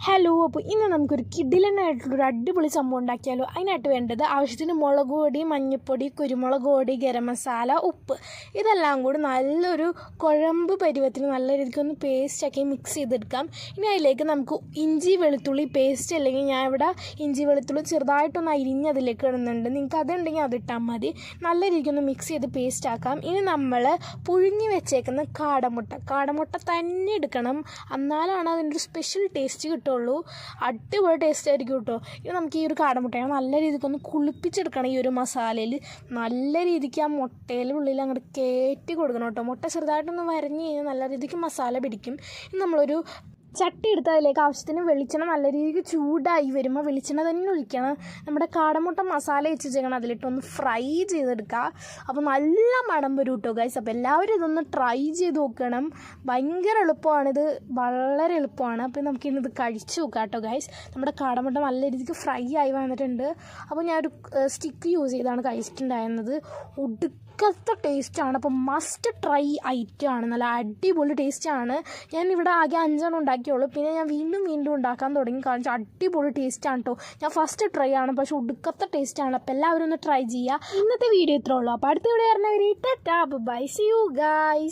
Hello, അപ്പോൾ ഇന്ന് നമുക്കൊരു കിടിലനായിട്ടുള്ളൊരു അടിപൊളി സംഭവം ഉണ്ടാക്കിയാലോ. അതിനായിട്ട് വേണ്ടത് ആവശ്യത്തിന് മുളക് പൊടി, മഞ്ഞൾപ്പൊടി, കുരുമുളക് പൊടി, ഗരം മസാല, ഉപ്പ്, ഇതെല്ലാം കൂടി നല്ലൊരു കുഴമ്പ് പരുവത്തിന് നല്ല രീതിക്ക് ഒന്ന് പേസ്റ്റാക്കി മിക്സ് ചെയ്തെടുക്കാം. ഇനി അതിലേക്ക് നമുക്ക് ഇഞ്ചി വെളുത്തുള്ളി പേസ്റ്റ്, അല്ലെങ്കിൽ ഞാൻ ഇവിടെ ഇഞ്ചി വെളുത്തുള്ളി ചെറുതായിട്ടൊന്ന് അരിഞ്ഞതിലേക്ക് ഇടുന്നുണ്ട്. നിങ്ങൾക്ക് അതുണ്ടെങ്കിൽ അതിട്ടാൽ മതി. നല്ല രീതിക്കൊന്ന് മിക്സ് ചെയ്ത് പേസ്റ്റ് ആക്കാം. ഇനി നമ്മൾ പുഴുങ്ങി വെച്ചേക്കുന്ന കാടമുട്ട തന്നെ എടുക്കണം. എന്നാലാണ് അതിൻ്റെ ഒരു സ്പെഷ്യൽ ടേസ്റ്റ് കിട്ടുള്ളൂ. അടിപൊളി ടേസ്റ്റ് ആയിരിക്കും കേട്ടോ. ഇനി നമുക്ക് ഈ ഒരു കാടമുട്ടയെ നല്ല രീതിക്കൊന്ന് കുളിപ്പിച്ചെടുക്കണം. ഈ ഒരു മസാലയിൽ നല്ല രീതിക്ക് ആ മുട്ടയിൽ ഉള്ളിൽ അങ്ങോട്ട് കയറ്റി കൊടുക്കണം കേട്ടോ. മുട്ട ചെറുതായിട്ടൊന്ന് വരഞ്ഞ് കഴിഞ്ഞാൽ നല്ല രീതിക്ക് മസാല പിടിക്കും. ഇനി നമ്മളൊരു ചട്ടി എടുത്ത് അതിലേക്ക് ആവശ്യത്തിന് വെളിച്ചെണ്ണ നല്ല രീതിക്ക് ചൂടായി വരുമ്പോൾ വെളിച്ചെണ്ണ തന്നെ ഒഴിക്കണം. നമ്മുടെ കാടമുട്ട മസാല വെച്ച് വെച്ചേക്കണം, അതിലിട്ടൊന്ന് ഫ്രൈ ചെയ്തെടുക്കുക. അപ്പോൾ നല്ല മണം വരും കേട്ടോ ഗൈസ്. അപ്പോൾ എല്ലാവരും ഇതൊന്ന് ട്രൈ ചെയ്ത് നോക്കണം. ഭയങ്കര എളുപ്പമാണിത്, വളരെ എളുപ്പമാണ്. അപ്പോൾ നമുക്കിന്നത് കഴിച്ച് നോക്കാം കേട്ടോ ഗൈസ്. നമ്മുടെ കാടമുട്ട നല്ല രീതിക്ക് ഫ്രൈ ആയി വന്നിട്ടുണ്ട്. അപ്പോൾ ഞാനൊരു സ്റ്റിക്ക് യൂസ് ചെയ്താണ് കഴിച്ചിട്ടുണ്ടായിരുന്നത്. ഒടുക്കത്തെ ടേസ്റ്റാണ്. അപ്പോൾ മസ്റ്റ് ട്രൈ ഐറ്റമാണ്. നല്ല അടിപൊളി ടേസ്റ്റാണ്. ഞാനിവിടെ ആകെ 5 ഉണ്ടാക്കിയുള്ളൂ. പിന്നെ ഞാൻ വീണ്ടും ഉണ്ടാക്കാൻ തുടങ്ങി. കാരണം അടിപൊളി ടേസ്റ്റാണ് കേട്ടോ. ഞാൻ ഫസ്റ്റ് ട്രൈ ആണ്, പക്ഷേ ഒടുക്കത്തെ ടേസ്റ്റാണ്. അപ്പോൾ എല്ലാവരും ഒന്ന് ട്രൈ ചെയ്യുക. ഇന്നത്തെ വീഡിയോ ഇത്രേ ഉള്ളൂ. അപ്പോൾ അടുത്ത വീഡിയോ പറഞ്ഞവർ tata bye, see you guys.